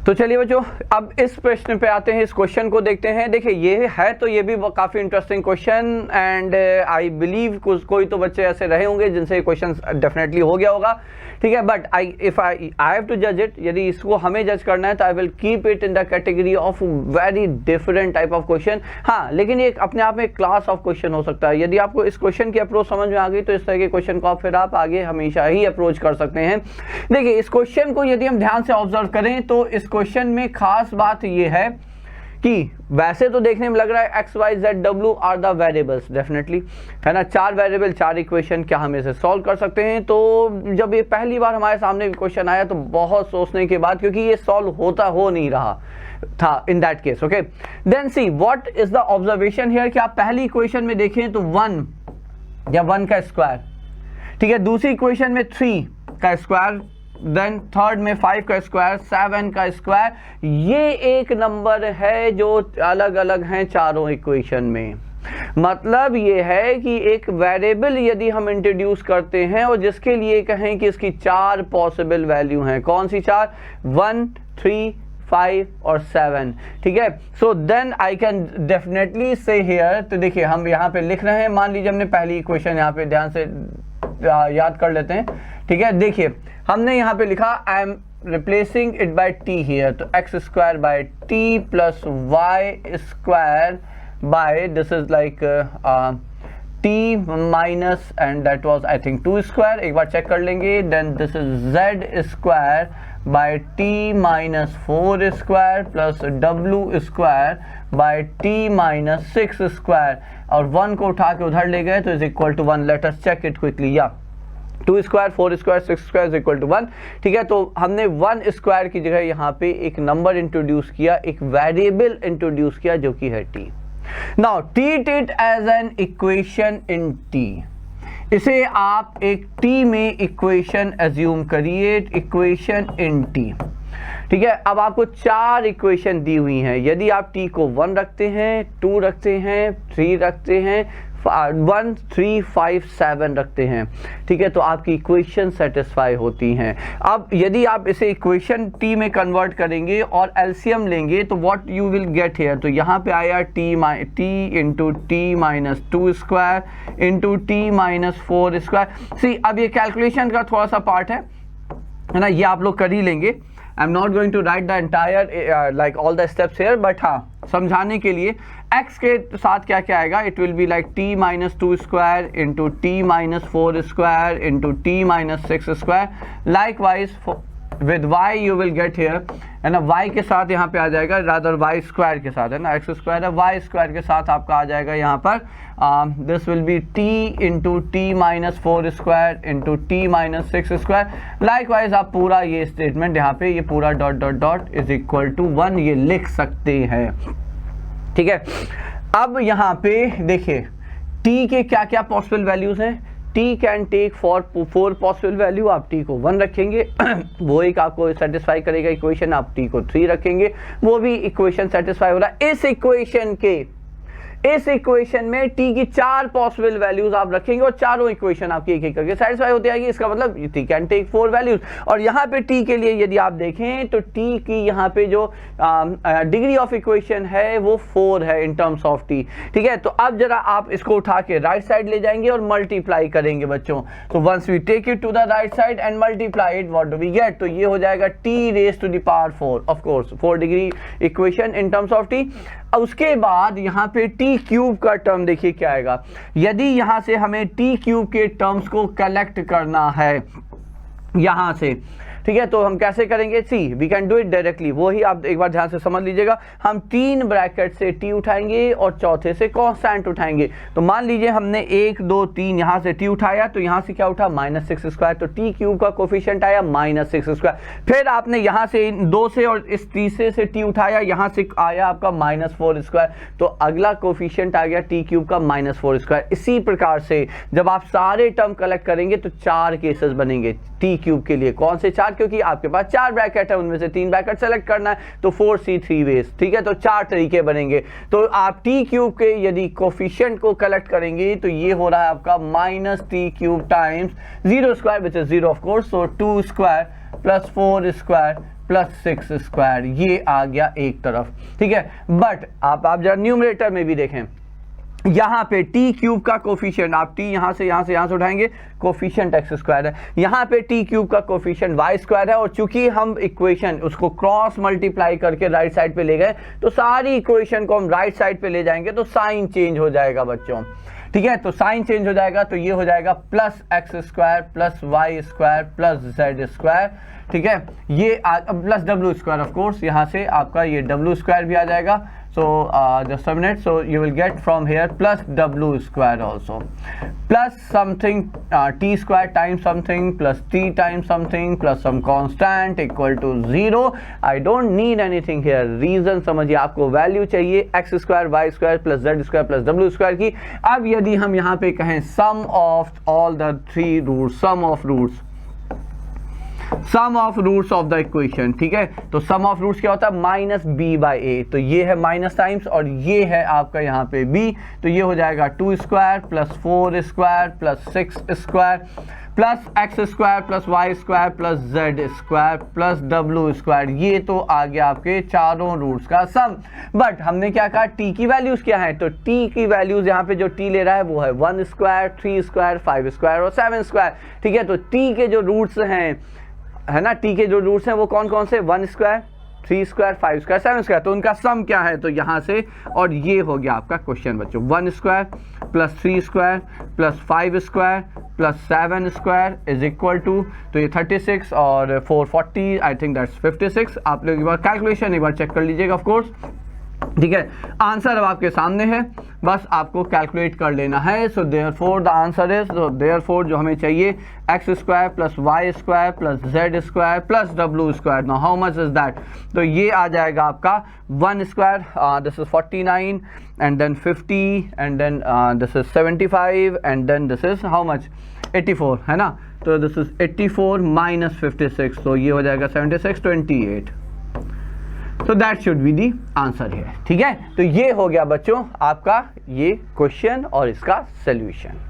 तो चलिए बच्चों, अब इस प्रश्न पे आते हैं, इस क्वेश्चन को देखते हैं। देखिए ये है तो ये भी काफ़ी interesting question, and I believe कोई तो बच्चे ऐसे रहे होंगे जिनसे ये क्वेश्चन डेफिनेटली हो गया होगा, ठीक है। बट आई हैव टू जज इट, यदि इसको हमें जज करना है तो I will keep it in the category of very different type of question. हाँ, लेकिन ये अपने आप में एक क्लास ऑफ क्वेश्चन हो सकता है। यदि आपको इस क्वेश्चन की अप्रोच समझ में आ गई तो इस तरह के क्वेश्चन को फिर आप आगे हमेशा ही अप्रोच कर सकते हैं। देखिए इस क्वेश्चन को यदि हम ध्यान से ऑब्जर्व करें तो इस क्वेश्चन में खास बात यह है कि वैसे तो देखने में लग रहा है X Y Z W are the variables, definitely है ना, 4 वेरिएबल 4 इक्वेशन, क्या हम इसे सॉल्व कर सकते हैं? तो जब ये पहली बार हमारे सामने क्वेश्चन आया तो बहुत सोचने के बाद, क्योंकि ये सॉल्व हो नहीं रहा था in that case, okay. Then see what is the observation here, कि आप पहली इक्वेशन में देखें तो 1 या 1 का स्क्वायर, ठीक है, दूसरी इक्वेशन में 3 का स्क्वायर, देन थर्ड में 5 का स्क्वायर, 7 का स्क्वायर। ये एक नंबर है जो अलग अलग हैं चारों इक्वेशन में। मतलब ये है कि एक वेरिएबल यदि हम इंट्रोड्यूस करते हैं और जिसके लिए कहें कि इसकी 4 पॉसिबल वैल्यू हैं, कौन सी 4? 1, 3, 5 और 7, ठीक है। So then I can definitely say here, तो देखिए हम यहाँ पे लिख रहे हैं, मान लीजिए हमने पहली इक्वेशन यहाँ पे ध्यान से याद कर लेते हैं, ठीक है। देखिए हमने यहाँ पे लिखा I am replacing it by t here, तो x square by t plus y square by, this is like t minus, and that was I think 2 square, एक बार चेक कर लेंगे। Then this is z square by t minus 4 square plus डब्ल्यू square by t minus 6 square, और 1 को उठा के उधर ले गए तो is equal to 1। Let us check it quickly. या 2 square 4 square 6 square is equal to 1, ठीक है। तो हमने 1 स्क्वायर की जगह यहाँ पे एक नंबर इंट्रोड्यूस किया, एक वेरिएबल इंट्रोड्यूस किया जो कि है T. Now treat it as an equation in T, इसे आप एक टी में इक्वेशन एज्यूम करिए, इक्वेशन इन टी, ठीक है। अब आपको 4 इक्वेशन दी हुई हैं, यदि आप टी को 1 रखते हैं, 2 रखते हैं, 3 रखते हैं, 1, 3, 5, 7 रखते हैं, ठीक है, तो आपकी इक्वेशन सेटिस्फाई होती हैं। अब यदि आप इसे इक्वेशन टी में कन्वर्ट करेंगे और एलसीएम लेंगे तो what you will get here, तो यहाँ पे आया t into t minus 2 square into t minus 4 square. See अब ये कैलकुलेशन का थोड़ा सा पार्ट है ना, ये आप लोग कर ही लेंगे। I am not going to write the entire like all the steps here, but हाँ समझाने के लिए x के साथ क्या क्या आएगा, it will be like t minus 2 square into t minus 4 square into t minus 6 square. Like wise with y you will get here, है ना, y के साथ यहाँ पे आ जाएगा, रादर y स्क्वायर के साथ, है ना, x स्क्वायर है, y स्क्वायर के साथ आपका आ जाएगा यहाँ पर this will be t into t minus 4 square into t minus 6 square. Likewise आप पूरा ये स्टेटमेंट यहाँ पे ये पूरा dot dot dot is equal to 1 ये लिख सकते हैं, ठीक है। अब यहाँ पे देखिए t के क्या क्या पॉसिबल वैल्यूज हैं, t can take 4 possible value, आप t को 1 रखेंगे वो एक आपको सेटिस्फाई करेगा इक्वेशन, आप t को 3 रखेंगे वो भी इक्वेशन सेटिस्फाई हो रहा है। इस इक्वेशन में t की 4 पॉसिबल वैल्यूज आप रखेंगे और चारों इक्वेशन आपकी एक एक करके सेटिस्फाई होती आएगी, इसका मतलब t कैन टेक 4 वैल्यूज। और यहाँ पे t के लिए यदि आप देखें तो t की यहाँ पे जो डिग्री ऑफ इक्वेशन है वो 4 है इन टर्म्स ऑफ t, ठीक है। तो अब जरा आप इसको उठा के राइट साइड ले जाएंगे और मल्टीप्लाई करेंगे बच्चों। तो once we take it to the right side and multiply it, what do we get, तो ये हो जाएगा t raise to the power 4, of course 4 degree equation in terms of t। उसके बाद यहाँ पे टी क्यूब का टर्म देखिए क्या आएगा, यदि यहाँ से हमें टी क्यूब के टर्म्स को कलेक्ट करना है यहाँ से, ठीक है, तो हम कैसे करेंगे, see we can do it directly, वो ही आप एक बार ध्यान से समझ लीजिएगा। हम 3 ब्रैकेट से t उठाएंगे और चौथे से कांस्टेंट उठाएंगे। तो मान लीजिए हमने 1 2 3 यहाँ से t उठाया, तो यहाँ से क्या उठा -6 स्क्वायर, तो t क्यूब का कोफिशिएंट आया -6 स्क्वायर। फिर आपने यहाँ से 2 से और इस तीसरे से t उठाया, यहाँ से आया आपका -4 स्क्वायर, तो अगला कोफिशिएंट आ गया t क्यूब का -4 स्क्वायर। इसी प्रकार से जब आप सारे टर्म कलेक्ट करेंगे तो 4 केसेस बनेंगे t क्यूब के लिए। कौन से 4? क्योंकि आपके पास 4 ब्रैकेट है, उनमें से 3 ब्रैकेट सेलेक्ट करना है, तो 4c 3 वेज, ठीक है। तो 4 तरीके बनेंगे। तो आप t क्यूब के यदि कोफिशिएंट को कलेक्ट करेंगे तो ये हो रहा है आपका -t cube times 0 square which is 0 of course, so 2 square plus 4 square plus 6 square, ये आ गया एक तरफ, ठीक है। बट आप जरा न्यूमरेटर में भी देखें, यहाँ पे टी क्यूब का कोफिशिएंट, आप टी यहाँ से उठाएंगे, कोफिशिएंट एक्स स्क्वायर है, यहाँ पे टी क्यूब का कोफिशिएंट वाई स्क्वायर है, और चूंकि हम इक्वेशन उसको क्रॉस मल्टीप्लाई करके राइट साइड पे ले गए तो सारी इक्वेशन को हम राइट साइड पे ले जाएंगे तो साइन चेंज हो जाएगा बच्चों, ठीक है। तो साइन चेंज हो जाएगा तो ये हो जाएगा plus x square plus y square plus z square, ठीक है। ये प्लस डब्ल्यू स्क्वायर, ऑफ कोर्स यहाँ से आपका ये डब्ल्यू स्क्वायर भी आ जाएगा। so just a minute, so you will get from here plus w square also plus something t square times something plus t times something plus some constant equal to 0. I don't need anything here, reason समझिए, आपको value चाहिए x square y square plus z square plus w square की। अब यदि हम यहाँ पे कहें sum of all the three roots, sum of roots of the equation, ठीक है। तो सम ऑफ रूट्स क्या होता है, माइनस बी बाई ए, तो ये है माइनस टाइम्स और ये है आपका यहाँ पे बी, तो ये हो जाएगा 2 square plus 4 square plus 6 square plus x square plus y square plus z square plus डब्ल्यू स्क्वायर, ये तो आ गया आपके चारों रूट्स का सम। बट हमने क्या कहा, टी की वैल्यूज क्या है, तो टी की वैल्यूज यहाँ पे जो टी ले रहा है वो है 1 स्क्वायर 3 स्क्वायर 5 स्क्वायर और 7 स्क्वायर, ठीक है। तो टी के जो रूट्स हैं, है ना, टी के जो रूट्स हैं वो कौन कौन से, 1 स्क्वायर 3 स्क्वायर 5 स्क्वायर 7 स्क्वायर, तो उनका सम क्या है, तो यहाँ से, और ये हो गया आपका क्वेश्चन बच्चों, 1 square plus 3 square plus 5 square plus 7 square is equal to, तो ये 36 और 440, आई थिंक दैट्स 56। आप लोग एक बार कैलकुलेशन एक बार चेक कर लीजिएगा ऑफ कोर्स, ठीक है। आंसर अब आपके सामने है, बस आपको कैलकुलेट कर लेना है। So therefore the answer is, तो देयरफॉर जो हमें चाहिए x square plus y square plus z square plus डब्ल्यू square, now how much is that, तो ये आ जाएगा आपका 1 square, this is 49 and then 50 and then this is 75 and then this is how much 84, है ना। तो दिस इज 84 माइनस 56, तो ये हो जाएगा 76 28, so that should be the answer here, ठीक है। तो ये हो गया बच्चों आपका ये क्वेश्चन और इसका सॉल्यूशन।